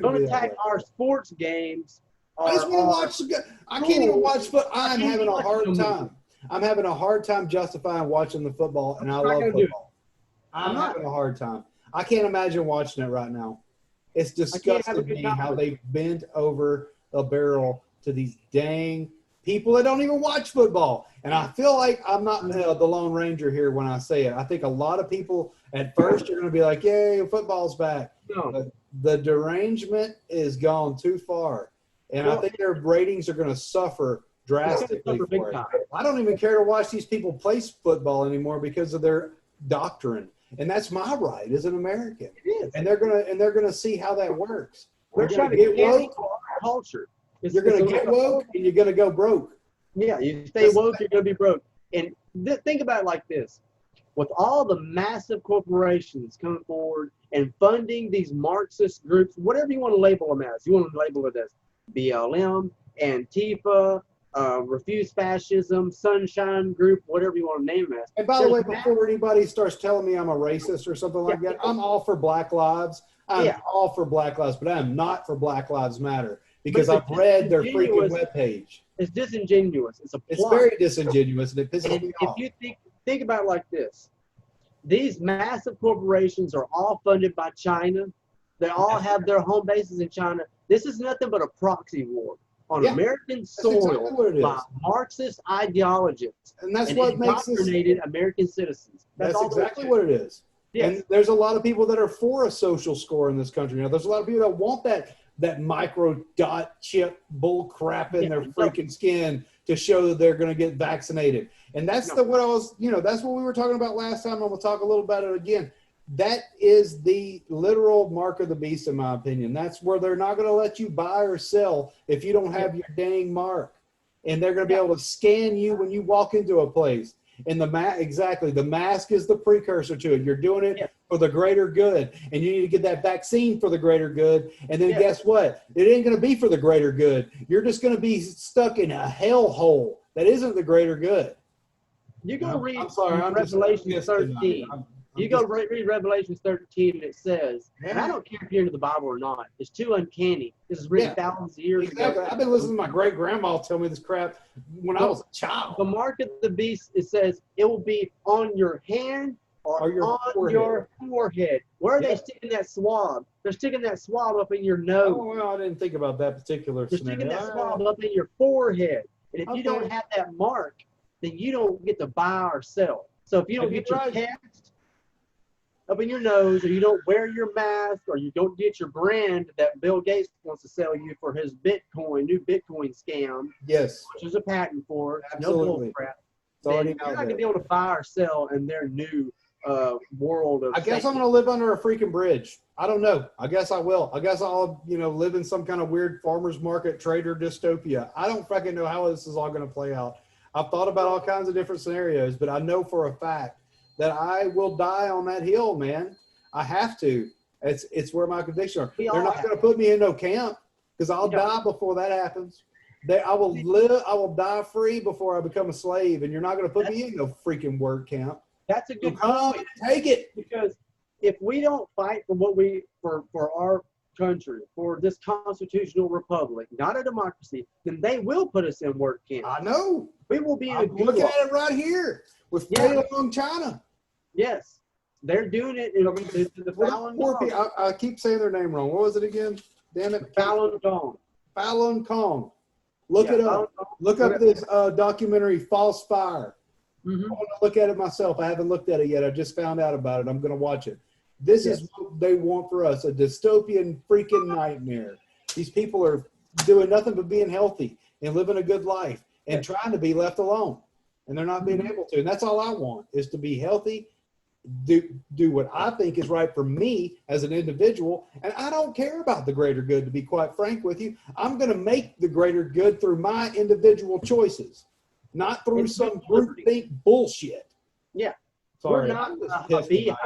don't attack our sports games. I just want to watch. I can't even watch foot. I'm having a hard time. I'm having a hard time justifying watching the football, and I love football. I'm having a hard time. I can't imagine watching it right now. It's disgusting me how they bent over a barrel to these dang people that don't even watch football. And I feel like I'm not the Lone Ranger here when I say it. I think a lot of people at first are going to be like, yay, football's back. No. But the derangement is gone too far. And I think their ratings are going to suffer drastically for it. I don't even care to watch these people play football anymore because of their doctrine. And that's my right as an American. It is. And they're gonna see how that works. We're trying to get woke for our culture. You're gonna get woke and you're gonna go broke. Yeah, you stay woke, you're gonna be broke. And think about it like this: with all the massive corporations coming forward and funding these Marxist groups, whatever you want to label them as, you want to label it as BLM, Antifa, Refuse Fascism, Sunshine Group, whatever you want to name it as. And by the way, before anybody starts telling me I'm a racist or something like that, I'm all for Black Lives. I'm all for Black Lives, but I am not for Black Lives Matter because I've read their freaking webpage. It's disingenuous. It's very disingenuous, and it pisses me off. If you think about it like this, these massive corporations are all funded by China. They all have their home bases in China. This is nothing but a proxy war on American soil by Marxist ideologists. And that's what makes this American citizens. That's exactly what it is. Yes. And there's a lot of people that are for a social score in this country. Now, there's a lot of people that want that micro dot chip bull crap in their freaking skin to show that they're going to get vaccinated. And that's that's what we were talking about last time. I'm going to talk a little about it again. That is the literal mark of the beast, in my opinion. That's where they're not going to let you buy or sell if you don't have your dang mark. And they're going to be able to scan you when you walk into a place. And the mask is the precursor to it. You're doing it for the greater good. And you need to get that vaccine for the greater good. And then guess what? It ain't going to be for the greater good. You're just going to be stuck in a hellhole that isn't the greater good. You go read Revelation 13. You go read Revelation 13, and it says, and I don't care if you're into the Bible or not, it's too uncanny. This is written thousands of years ago. I've been listening to my great-grandma tell me this crap when I was a child. The mark of the beast, it says, it will be on your hand or on your forehead. Where are they sticking that swab? They're sticking that swab up in your nose. Oh, well, I didn't think about that particular scenario. They're sticking that swab up in your forehead. And if you don't have that mark, then you don't get to buy or sell. So if you don't get your test up in your nose, or you don't wear your mask, or you don't get your brand that Bill Gates wants to sell you for his new Bitcoin scam, which is a patent for, absolutely. No bull crap, then you're not going to be able to buy or sell in their new world of I guess I'm going to live under a freaking bridge. I don't know. I guess I will. I guess I'll, live in some kind of weird farmer's market trader dystopia. I don't freaking know how this is all going to play out. I've thought about all kinds of different scenarios, but I know for a fact that I will die on that hill, man. I have to. It's where my convictions are. They're not going to put me in no camp because I'll die before that happens. I will die free before I become a slave, and you're not going to put me in no freaking word camp. That's a good point. Take it. Because if we don't fight for for our country, for this constitutional republic, not a democracy, then they will put us in work camp. I know. We will be in a Look at it right here with Falun China. Yes, they're doing it in the Falun Gong. I keep saying their name wrong. What was it again? Damn it. Falun Gong. Falun Gong. Look it up. Look up this documentary, False Fire. Mm-hmm. I want to look at it myself. I haven't looked at it yet. I just found out about it. I'm going to watch it. This is what they want for us, a dystopian freaking nightmare. These people are doing nothing but being healthy and living a good life and trying to be left alone. And they're not being able to. And that's all I want, is to be healthy, do what I think is right for me as an individual. And I don't care about the greater good, to be quite frank with you. I'm going to make the greater good through my individual choices, not through some groupthink bullshit. Yeah. Sorry, we're not a beehive.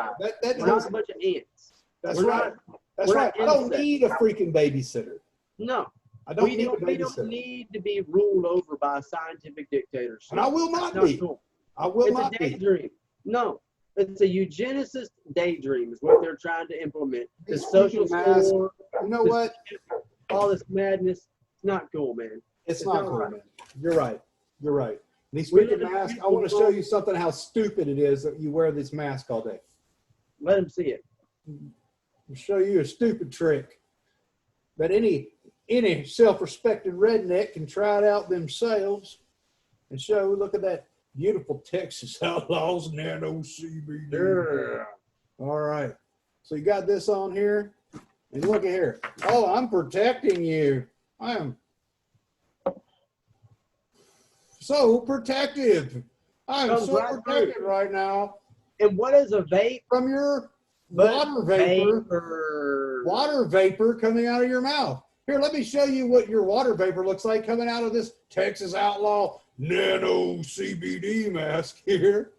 We're not a bunch of ants. That's right. That's right. I don't need a freaking babysitter. No. I don't need a babysitter. We don't need to be ruled over by a scientific dictatorship. And I will not be. Cool. I will not be. It's a daydream. No. It's a eugenicist daydream is what they're trying to implement. The social score. You know what? All this madness, it's not cool, man. It's not cool, right. man. You're right. You're right. These freaking masks, I want to show you something how stupid it is that you wear this mask all day. Let them see it. I'll show you a stupid trick that any self-respected redneck can try it out themselves and show. Look at that beautiful Texas Outlaws Nano CBD. Yeah. All right. So you got this on here, and look at here. Oh, I'm protecting you. I am so protective. I am so protected right now. And what is a vape? From your water vapor. Water vapor coming out of your mouth. Here, let me show you what your water vapor looks like coming out of this Texas Outlaw Nano CBD mask here.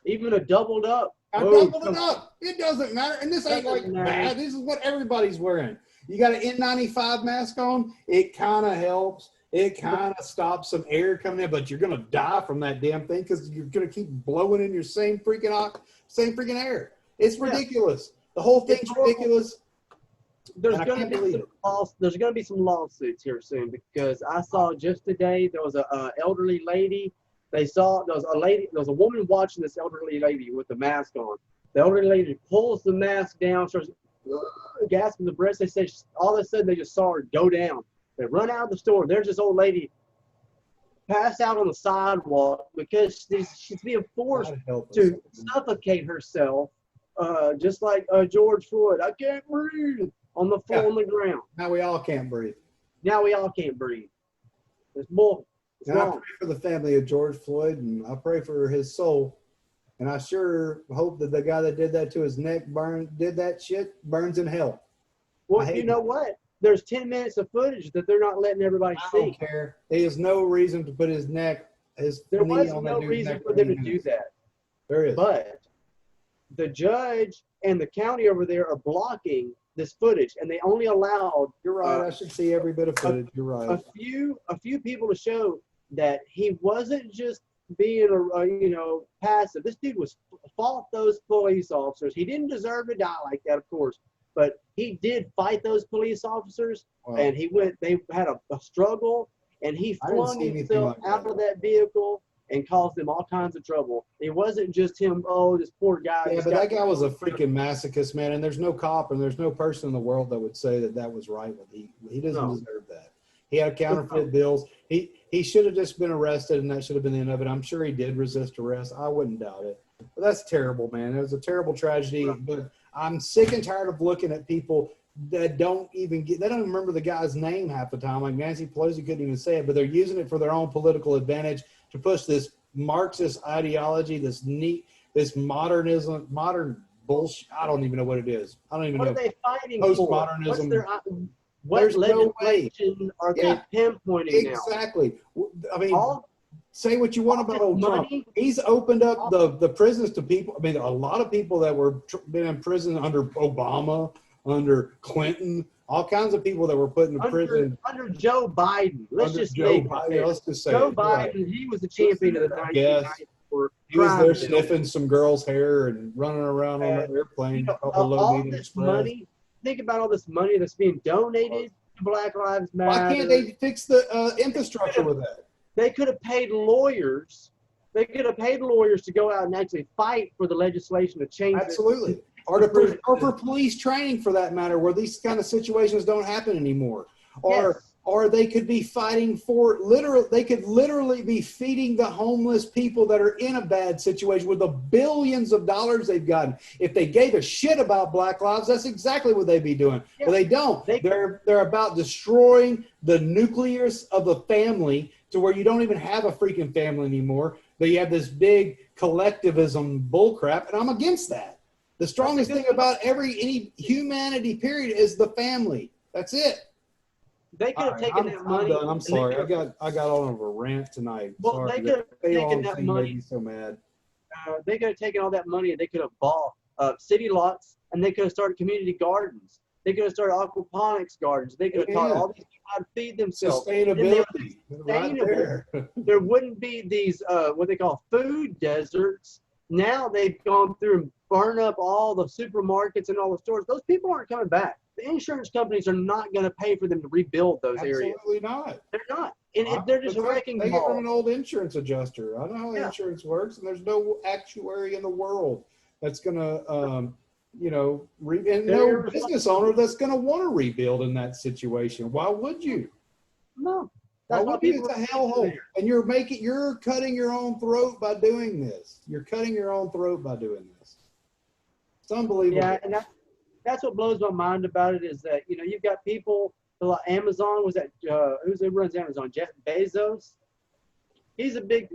Even a doubled up. I doubled it up. It doesn't matter. And this ain't like bad. This is what everybody's wearing. You got an N95 mask on. It kind of helps. It kind of stops some air coming in, but you're going to die from that damn thing because you're going to keep blowing in your same freaking air. It's ridiculous. The whole thing's ridiculous. There's going to be some lawsuits here soon because I saw just today there was a elderly lady. There was a woman watching this elderly lady with the mask on. The elderly lady pulls the mask down, starts gasping the breath. They say all of a sudden they just saw her go down. They run out of the store. There's this old lady passed out on the sidewalk because she's being forced to suffocate herself, just like George Floyd. I can't breathe on the floor on the ground. Now we all can't breathe. Now we all can't breathe. It's bull. And I pray for the family of George Floyd, and I pray for his soul. And I sure hope that the guy that did that to his neck burns in hell. Well, you know what? There's 10 minutes of footage that they're not letting everybody see. I don't care. There's no reason to put his knee on that dude's neck. For them to do that. There is. But the judge and the county over there are blocking this footage, and they only allowed. You're right. I should see every bit of footage. You're right. A few people to show that he wasn't just being passive. This dude fought those police officers. He didn't deserve to die like that, of course, but he did fight those police officers. Wow. And they had a struggle, and he flung himself out of that vehicle and caused them all kinds of trouble. It wasn't just him, this poor guy. Yeah, but that guy was a freaking masochist, man, and there's no cop and there's no person in the world that would say that was right. He doesn't deserve that. He had counterfeit bills. He should have just been arrested, and that should have been the end of it. I'm sure he did resist arrest. I wouldn't doubt it. But that's terrible, man. It was a terrible tragedy. But I'm sick and tired of looking at people that don't even remember the guy's name half the time. Like Nancy Pelosi couldn't even say it, but they're using it for their own political advantage to push this Marxist ideology, this modernism, modern bullshit. I don't even know what it is. I don't even know. What are they fighting Postmodernism. What legislation are they pinpointing now? Exactly. I mean, say what you want about old Trump. He's opened up the prisons to people. I mean, a lot of people that were been in prison under Obama, under Clinton, all kinds of people that were put in prison. Under Joe Biden. Let's just say Joe Biden, he was the champion of the 1990s. He was there sniffing some girl's hair and running around on an airplane. All this money. Think about all this money that's being donated to Black Lives Matter. Why can't they fix the infrastructure with that? They could have paid lawyers. They could have paid lawyers to go out and actually fight for the legislation to change. Absolutely. Or for police training, for that matter, where these kind of situations don't happen anymore. Or they could be fighting for they could literally be feeding the homeless people that are in a bad situation with the billions of dollars they've gotten. If they gave a shit about Black lives, that's exactly what they'd be doing. Yeah. But they don't. They're about destroying the nucleus of the family to where you don't even have a freaking family anymore. But you have this big collectivism bullcrap, and I'm against that. The strongest thing about any humanity, period, is the family. That's it. They could have taken that money. I'm sorry. I got on a rant tonight. Well, sorry. They could have taken that money. Made me so mad. They could have taken all that money and they could have bought city lots, and they could have started community gardens. They could have started aquaponics gardens. They could have taught all these people how to feed themselves. Sustainability. Right there. There wouldn't be these what they call food deserts. Now they've gone through and burn up all the supermarkets and all the stores, those people aren't coming back. The insurance companies are not going to pay for them to rebuild those areas. Absolutely not. They're not. And they're just wrecking They them get from all. an old insurance adjuster. I know how insurance works, and there's no actuary in the world that's going to, and no business owner that's going to want to rebuild in that situation. Why would you? No. Why would you? It's a hellhole. And you're cutting your own throat by doing this. You're cutting your own throat by doing this. It's unbelievable. Yeah, and that's what blows my mind about it is that, you've got people like Amazon, who runs Amazon? Jeff Bezos. He's a big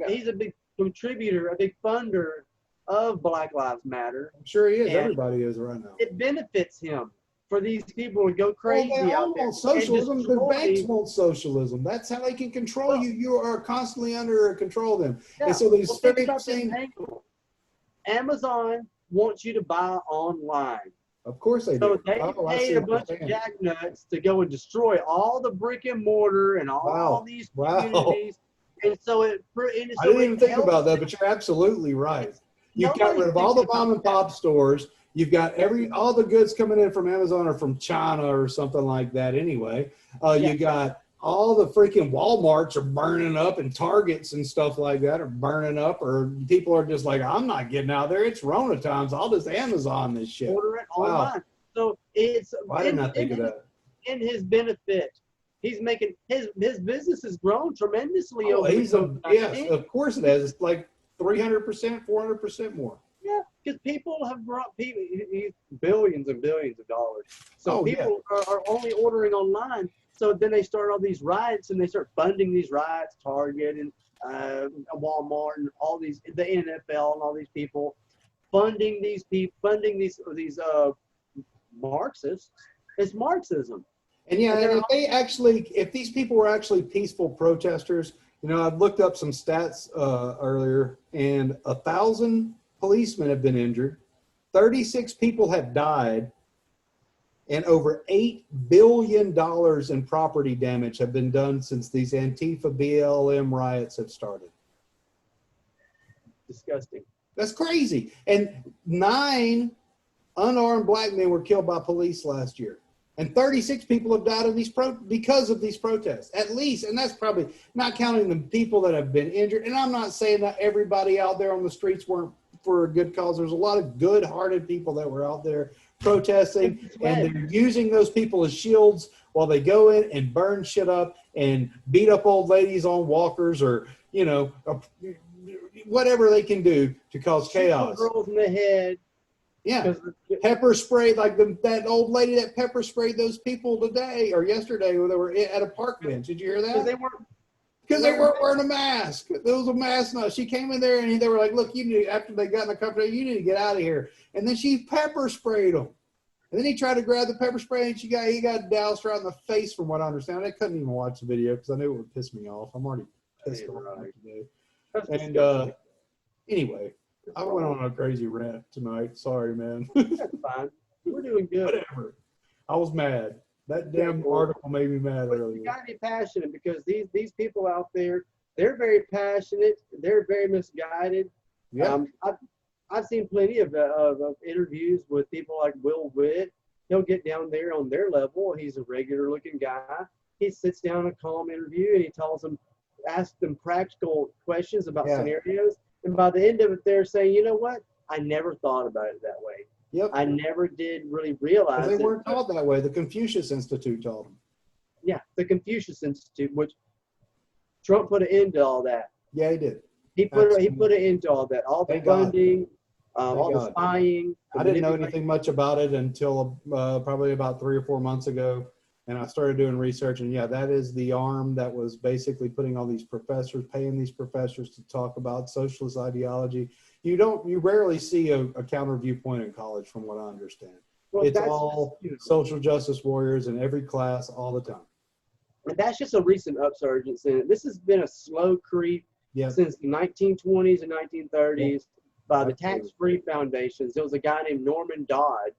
contributor, a big funder of Black Lives Matter. I'm sure he is. Everybody is right now. It benefits him for these people to go crazy out there. Socialism. The banks want socialism. That's how they can control you. You are constantly under control of them. Yeah. And so these same angle. Amazon wants you to buy online. Of course they do. So they paid a bunch of jacknuts to go and destroy all the brick and mortar and all these communities. And so I didn't even think about that, but you're absolutely right. You've got rid of all the mom and pop stores. You've got all the goods coming in from Amazon or from China or something like that anyway. You got all the freaking Walmarts are burning up and Targets and stuff like that are burning up, or people are just like, I'm not getting out there. It's Rona times. I'll just Amazon this shit. Order it online. So it's why didn't I think of that? In his benefit. He's making his business has grown tremendously over. Yes, of course it has. It's like 300%, 400% more. Yeah, because people have brought billions and billions of dollars. So people are only ordering online. So then they start all these riots, and they start funding these riots. Target and Walmart and all these, the NFL and all these people, funding these Marxists. It's Marxism. And if these people were actually peaceful protesters, I've looked up some stats earlier, and 1,000 policemen have been injured, 36 people have died, and over $8 billion in property damage have been done since these Antifa BLM riots have started. Disgusting. That's crazy. And 9 unarmed black men were killed by police last year. And 36 people have died because of these protests, at least. And that's probably not counting the people that have been injured. And I'm not saying that everybody out there on the streets weren't for a good cause. There's a lot of good-hearted people that were out there protesting, and they're using those people as shields while they go in and burn shit up and beat up old ladies on walkers, or whatever they can do to cause chaos. Girls in the head. Yeah, pepper spray, like that old lady that pepper sprayed those people today or yesterday when they were at a park bench. Did you hear that? Because they weren't wearing a mask. There was a mask. No, she came in there and they were like, "Look, after they got in the company, you need to get out of here." And then she pepper sprayed them. And then he tried to grab the pepper spray, and he got doused right in the face, from what I understand. I couldn't even watch the video because I knew it would piss me off. I'm already pissed off today. And anyway. I went on a crazy rant tonight. Sorry, man. That's fine. We're doing good. Whatever. I was mad. That damn article made me mad earlier. You gotta be passionate, because these people out there, they're very passionate. They're very misguided. Yeah. I've seen plenty of interviews with people like Will Witt. He'll get down there on their level. He's a regular looking guy. He sits down in a calm interview and he asks them practical questions about scenarios. And by the end of it, they're saying, you know what? I never thought about it that way. Yep. I never did really realize they weren't taught that way. The Confucius Institute taught them. Yeah, the Confucius Institute, which Trump put an end to all that. Yeah, he did. He put an end to all that. All the funding, all the spying. I didn't know anything much about it until probably about 3 or 4 months ago. And I started doing research, and that is the arm that was basically putting all these professors, paying these professors to talk about socialist ideology. You rarely see a counter viewpoint in college, from what I understand. Well, it's all social justice warriors in every class all the time. And that's just a recent upsurge. This has been a slow creep since the 1920s and 1930s by the tax-free foundations. There was a guy named Norman Dodd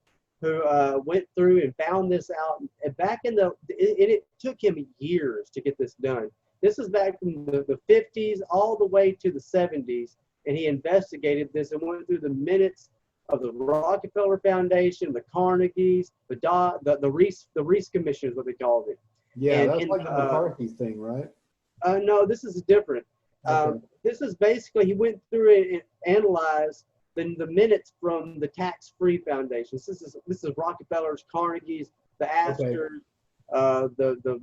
who went through and found this out. And back in it took him years to get this done. This is back from the 50s all the way to the 70s, and he investigated this and went through the minutes of the Rockefeller Foundation, the Carnegies, the Reese Commission is what they called it. Yeah, that's like the McCarthy thing, right? No, this is different. Okay. This is basically, he went through it and analyzed the minutes from the tax-free foundations. This is Rockefeller's, Carnegie's, the Astors, the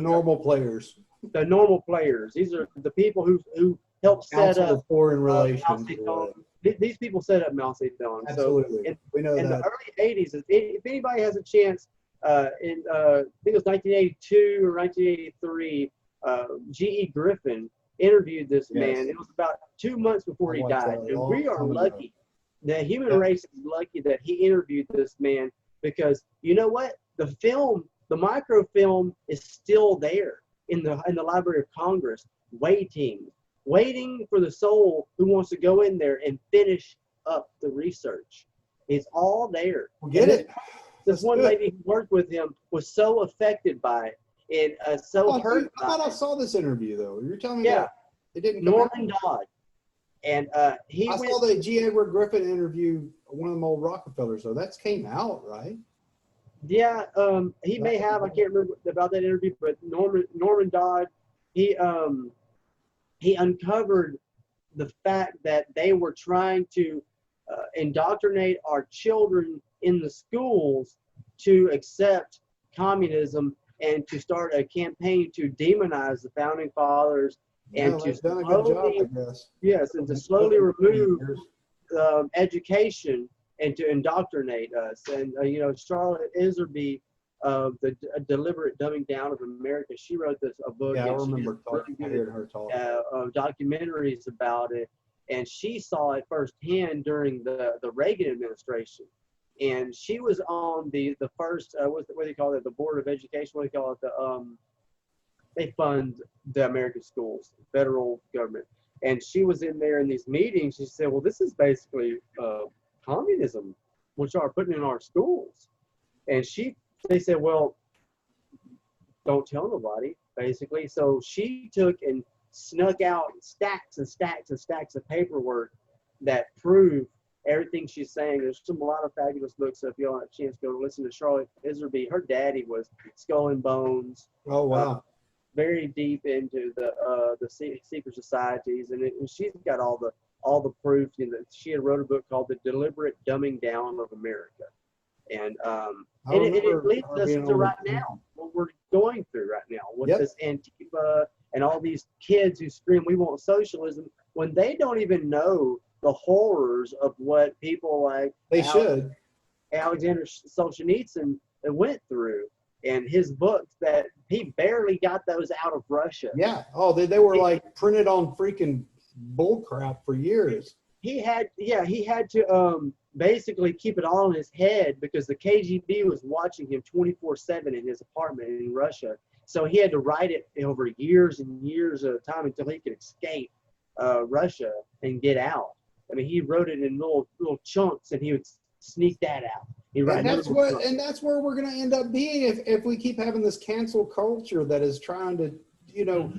normal players. The normal players. These are the people who helped set up foreign relations. These people set up Mao Zedong. Absolutely. So we know in that. the early 80s, if anybody has a chance, I think it was 1982 or 1983, G.E. Griffin interviewed this man. It was about 2 months before he died. And we are lucky. The human race is lucky that he interviewed this man, because you know what? The microfilm is still there in the Library of Congress, waiting for the soul who wants to go in there and finish up the research. It's all there. Get it? This one lady who worked with him was so affected by it and so hurt. I thought I saw this interview though. You're telling me that it didn't come Norman out? Dodd. And I saw the G. Edward Griffin interview, one of them old Rockefellers, though. That came out, right? Yeah, he may have. I can't remember about that interview, but Norman Dodd, he uncovered the fact that they were trying to indoctrinate our children in the schools to accept communism and to start a campaign to demonize the founding fathers and to slowly remove education and to indoctrinate us. And Charlotte Iserby, the deliberate dumbing down of America, she wrote a book. Yeah, I remember hearing her talk. Documentaries about it, and she saw it firsthand during the Reagan administration. And she was on the first what do you call it, the Board of Education? What do you call it? They fund the American schools, federal government. And she was in there in these meetings. She said, well, this is basically communism, which are putting in our schools. And they said, well, don't tell nobody, basically. So she took and snuck out stacks and stacks and stacks of paperwork that proved everything she's saying. There's a lot of fabulous books. So if you don't have a chance, go listen to Charlotte Iserby. Her daddy was Skull and Bones. Oh, wow. Very deep into the secret societies, and she's got all the proof. She had wrote a book called The Deliberate Dumbing Down of America, and it leads us to right now, what we're going through right now with this Antifa and all these kids who scream, we want socialism, when they don't even know the horrors of what people like Alexander Solzhenitsyn went through. And his books, that he barely got those out of Russia. Yeah. Oh, they were like printed on freaking bullcrap for years. He had to basically keep it all in his head because the KGB was watching him 24/7 in his apartment in Russia. So he had to write it over years and years at a time until he could escape Russia and get out. I mean, he wrote it in little chunks, and he would sneak that out. And that's where we're going to end up being if we keep having this cancel culture that is trying to, you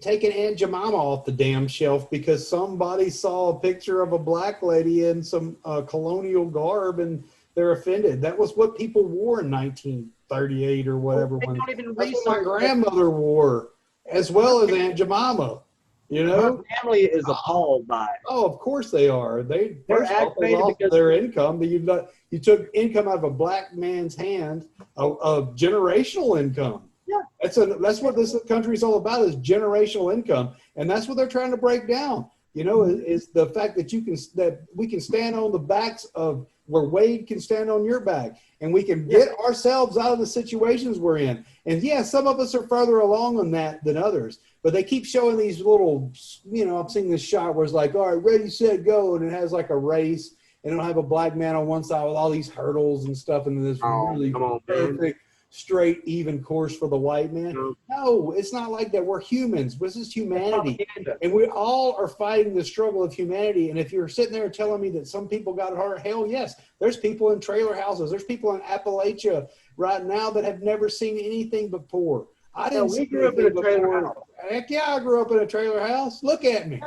taking Aunt Jemima off the damn shelf because somebody saw a picture of a black lady in some colonial garb and they're offended. That was what people wore in 1938 or whatever. That's what my grandmother wore, as well as Aunt Jemima. Her family is appalled by it. Oh, of course they are. They're aggravated because their income. You took income out of a black man's hand, of generational income. Yeah, that's what this country is all about, is generational income, and that's what they're trying to break down. Is the fact that we can stand on the backs of where Wade can stand on your back, and we can get ourselves out of the situations we're in. And some of us are further along on that than others. But they keep showing these little, I'm seeing this shot where it's like, all right, ready, set, go. And it has like a race. And it'll have a black man on one side with all these hurdles and stuff. And this really perfect, straight, even course for the white man. No, it's not like that. We're humans. This is humanity. And we all are fighting the struggle of humanity. And if you're sitting there telling me that some people got it hard, hell yes. There's people in trailer houses. There's people in Appalachia right now that have never seen anything before. We grew up in a trailer house. Heck yeah, I grew up in a trailer house. Look at me.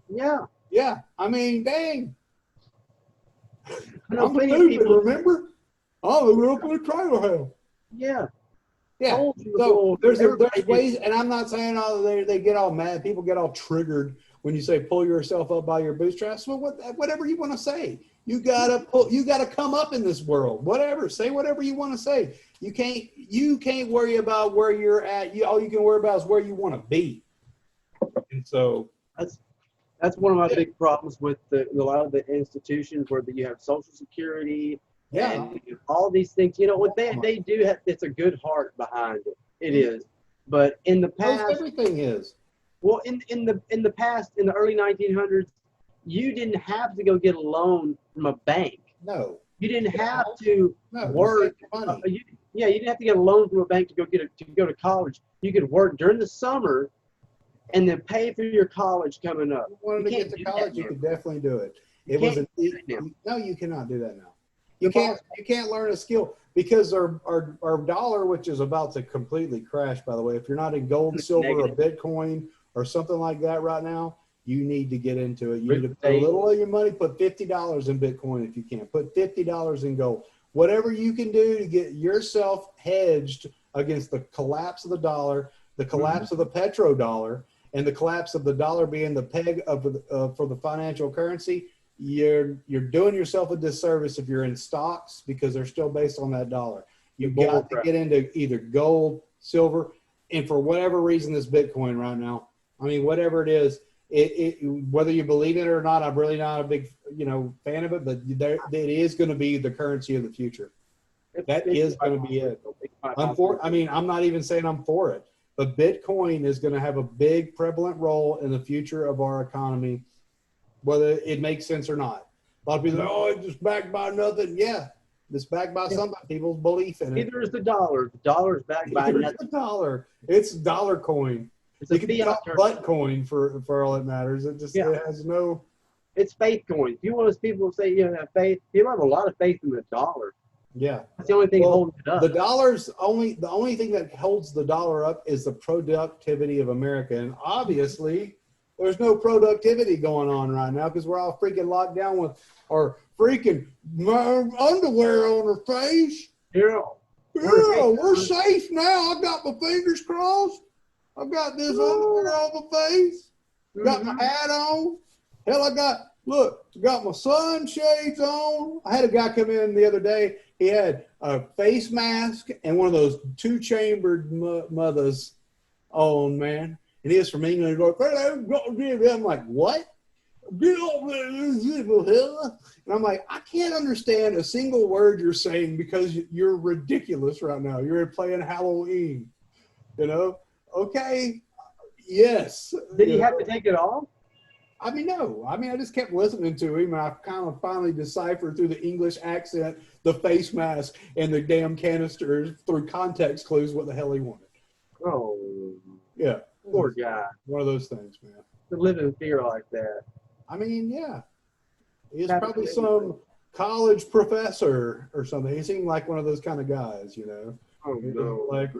Yeah. Yeah. I mean, dang. I know I'm plenty of stupid, people. remember? I grew up in a trailer house. Yeah. Yeah. Told you So before, there's everybody ways, and I'm not saying they get all mad. People get all triggered when you say pull yourself up by your bootstraps. Well, whatever you want to say, you gotta come up in this world. Whatever, say whatever you want to say. You can't worry about where you're at. All you can worry about is where you want to be. And so that's one of my big problems with a lot of the institutions where you have Social Security and all these things. You know what they do have? It's a good heart behind it. It is, but in the past, everything is. Well, in the past, in the early 1900s, you didn't have to go get a loan from a bank. No. You didn't have to work. You didn't have to get a loan from a bank to go to college. You could work during the summer and then pay for your college coming up. If you wanted to get to college, you could definitely do it. No, you cannot do that now. You can't learn a skill because our dollar, which is about to completely crash, by the way, if you're not in gold, silver, or Bitcoin or something like that right now, you need to get into it. You need to put a little of your money, put $50 in Bitcoin if you can. Put $50 in gold. Whatever you can do to get yourself hedged against the collapse of the dollar, the collapse of the petrodollar, and the collapse of the dollar being the peg for the financial currency, you're doing yourself a disservice if you're in stocks because they're still based on that dollar. You've got to get into either gold, silver, and for whatever reason, this Bitcoin right now. I mean, whatever it is, whether you believe it or not, I'm really not a big fan of it, but it is going to be the currency of the future. That is going to be it. I'm not even saying I'm for it, but Bitcoin is going to have a big prevalent role in the future of our economy, whether it makes sense or not. A lot of people say, oh, it's just backed by nothing. Yeah, it's backed by some people's belief in it. Neither is the dollar. The dollar is backed by nothing. The dollar. It's dollar coin. It can be butt coin for all that matters. It just it has no. It's faith coin. If you want people to say you have faith, people have a lot of faith in the dollar. Yeah, that's the only thing holding it up. The only thing that holds the dollar up is the productivity of America, and obviously there's no productivity going on right now because we're all freaking locked down with our freaking underwear on our face. Yeah, we're safe now. I got my fingers crossed. I've got this underwear on my face. Got my hat on. Hell, I got my sunshades on. I had a guy come in the other day. He had a face mask and one of those two-chambered mothers on, man. And he was from England. I'm like, what? And I'm like, I can't understand a single word you're saying because you're ridiculous right now. You're playing Halloween, Okay, yes. Did he have to take it off? I mean, no. I mean, I just kept listening to him, and I kind of finally deciphered through the English accent, the face mask, and the damn canisters through context clues what the hell he wanted. Oh. Yeah. Poor guy. One of those things, man. To live in fear like that. I mean, yeah. He's probably some college professor or something. He seemed like one of those kind of guys, Oh, no. Like,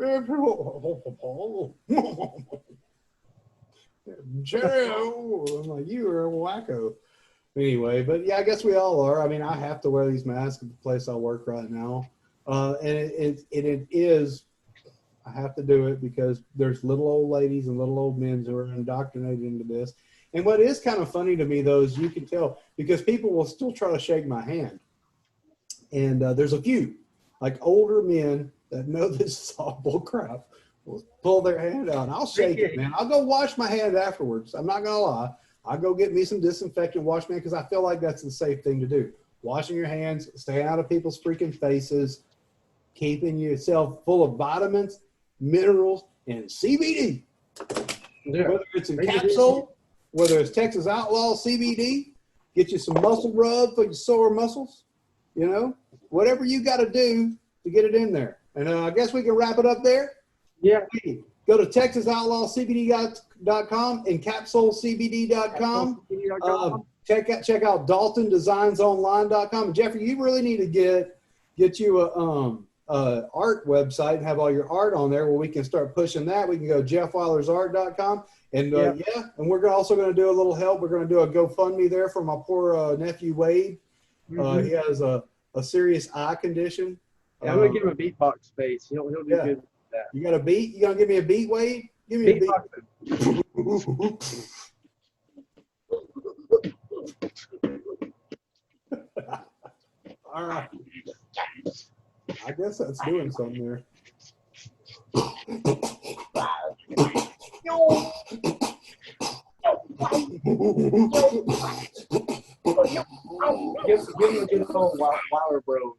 Cheerio. I'm like, you are a wacko. Anyway, but yeah, I guess we all are. I mean, I have to wear these masks at the place I work right now. And it is, I have to do it because there's little old ladies and little old men who are indoctrinated into this. And what is kind of funny to me, though, is you can tell because people will still try to shake my hand. And there's a few, like older men that know this is all bull crap, will pull their hand out. And I'll shake it, man. I'll go wash my hand afterwards. I'm not going to lie. I'll go get me some disinfectant, wash my hand, because I feel like that's the safe thing to do. Washing your hands, staying out of people's freaking faces, keeping yourself full of vitamins, minerals, and CBD. Yeah. Whether it's in capsule, whether it's Texas Outlaw CBD, get you some muscle rub for your sore muscles, whatever you got to do to get it in there. And I guess we can wrap it up there. Yeah. Go to TexasOutlawCBD.com and CapsuleCBD.com. Check out DaltonDesignsOnline.com. Jeffrey, you really need to get you a art website and have all your art on there where we can start pushing that. We can go JeffWeilersArt.com. And and we're also going to do a little help. We're going to do a GoFundMe there for my poor nephew Wade. Mhm. He has a serious eye condition. Yeah, I'm gonna give him a beatbox space. He'll do Yeah. good with that. You got a beat? You gonna give me a beat, Wade? Give me a beat. All right. I guess that's doing something there. Give him a good old Weyler Bros.